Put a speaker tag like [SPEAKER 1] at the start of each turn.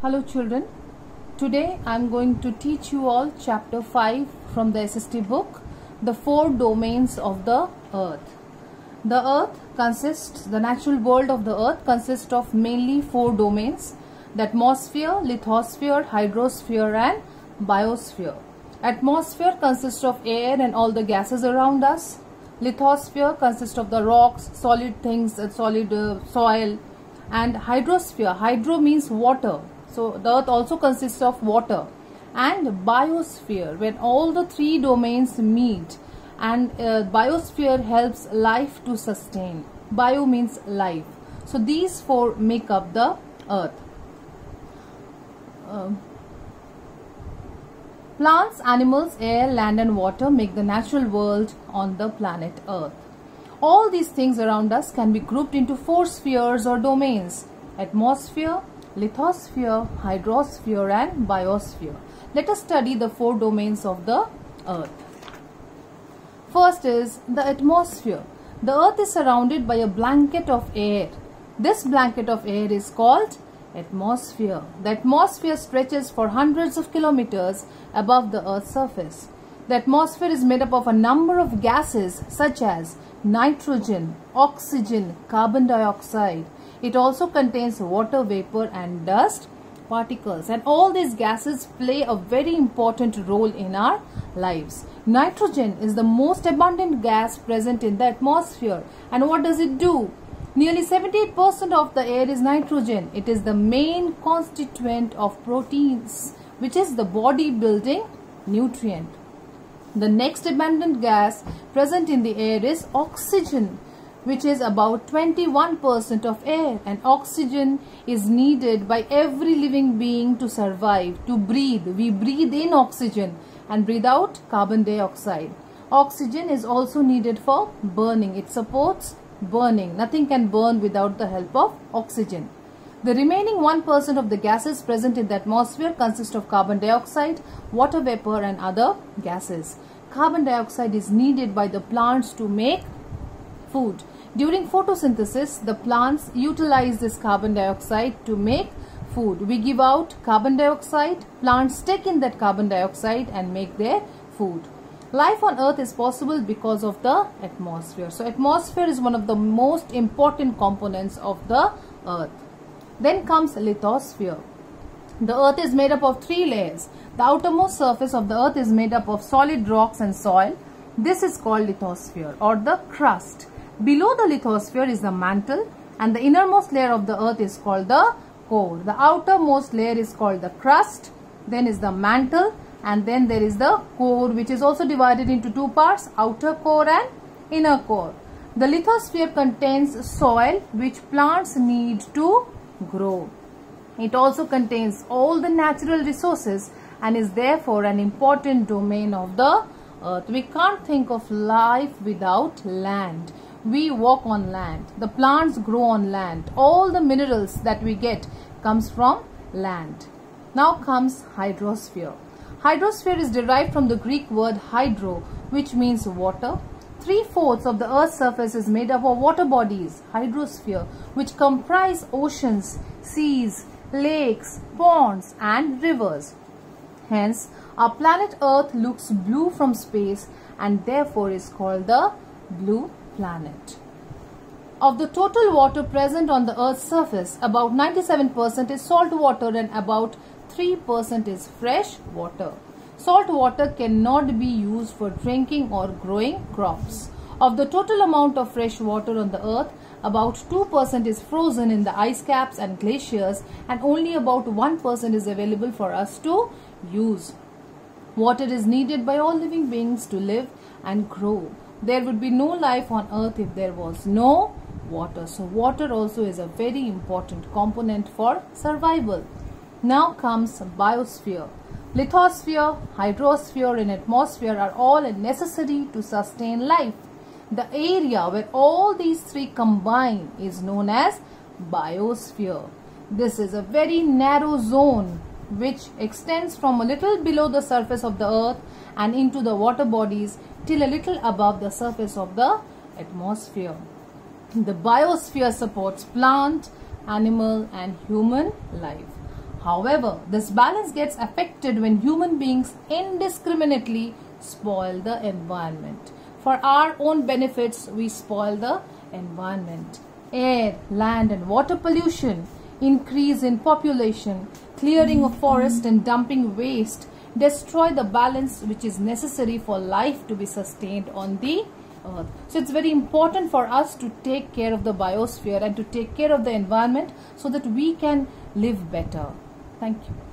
[SPEAKER 1] Hello children, today I am going to teach you all chapter 5 from the SST book, the 4 domains of the earth. The natural world of the earth consists of mainly 4 domains: the atmosphere, lithosphere, hydrosphere and biosphere. Atmosphere consists of air and all the gases around us. Lithosphere consists of the rocks, solid things, solid soil. And hydrosphere, hydro means water, so the earth also consists of water. And biosphere, when all the 3 domains meet, and biosphere helps life to sustain. Bio means life. So these 4 make up the earth. Plants, animals, air, land and water make the natural world on the planet earth. All these things around us can be grouped into 4 spheres or domains: atmosphere, lithosphere, hydrosphere and biosphere. Let us study the 4 domains of the earth. First is the atmosphere. The earth is surrounded by a blanket of air. This blanket of air is called atmosphere. The atmosphere stretches for hundreds of kilometers above the earth's surface. The atmosphere is made up of a number of gases such as nitrogen, oxygen, carbon dioxide. It also contains water vapor and dust particles, and all these gases play a very important role in our lives. Nitrogen is the most abundant gas present in the atmosphere. And what does it do? Nearly 78% of the air is nitrogen. It is the main constituent of proteins, which is the body building nutrient. The next abundant gas present in the air is oxygen, which is about 21% of air, and oxygen is needed by every living being to survive, to breathe. We breathe in oxygen and breathe out carbon dioxide. Oxygen is also needed for burning. It supports burning. Nothing can burn without the help of oxygen. The remaining 1% of the gases present in the atmosphere consist of carbon dioxide, water vapor and other gases. Carbon dioxide is needed by the plants to make food. During photosynthesis, the plants utilize this carbon dioxide to make food. We give out carbon dioxide, plants take in that carbon dioxide and make their food. Life on earth is possible because of the atmosphere. So atmosphere is one of the most important components of the earth. Then comes lithosphere. The earth is made up of 3 layers. The outermost surface of the earth is made up of solid rocks and soil. This is called lithosphere or the crust. Below the lithosphere is the mantle, and the innermost layer of the earth is called the core. The outermost layer is called the crust, then is the mantle, and then there is the core, which is also divided into 2 parts, outer core and inner core. The lithosphere contains soil which plants need to grow. It also contains all the natural resources and is therefore an important domain of the earth. We can't think of life without land. We walk on land. The plants grow on land. All the minerals that we get comes from land. Now comes hydrosphere. Hydrosphere is derived from the Greek word hydro, which means water. 3/4 of the earth's surface is made up of water bodies, hydrosphere, which comprise oceans, seas, lakes, ponds and rivers. Hence, our planet Earth looks blue from space and therefore is called the blue planet. Of the total water present on the Earth's surface, about 97% is salt water and about 3% is fresh water. Salt water cannot be used for drinking or growing crops. Of the total amount of fresh water on the earth, about 2% is frozen in the ice caps and glaciers, and only about 1% is available for us to use. Water is needed by all living beings to live and grow. There would be no life on earth if there was no water. So water also is a very important component for survival. Now comes biosphere. Lithosphere, hydrosphere and atmosphere are all necessary to sustain life. The area where all these 3 combine is known as biosphere. This is a very narrow zone which extends from a little below the surface of the earth and into the water bodies till a little above the surface of the atmosphere. The biosphere supports plant, animal and human life. However, this balance gets affected when human beings indiscriminately spoil the environment. For our own benefits, we spoil the environment. Air, land and water pollution, increase in population, clearing of forest and dumping waste destroy the balance which is necessary for life to be sustained on the earth. So it's very important for us to take care of the biosphere and to take care of the environment so that we can live better. Thank you.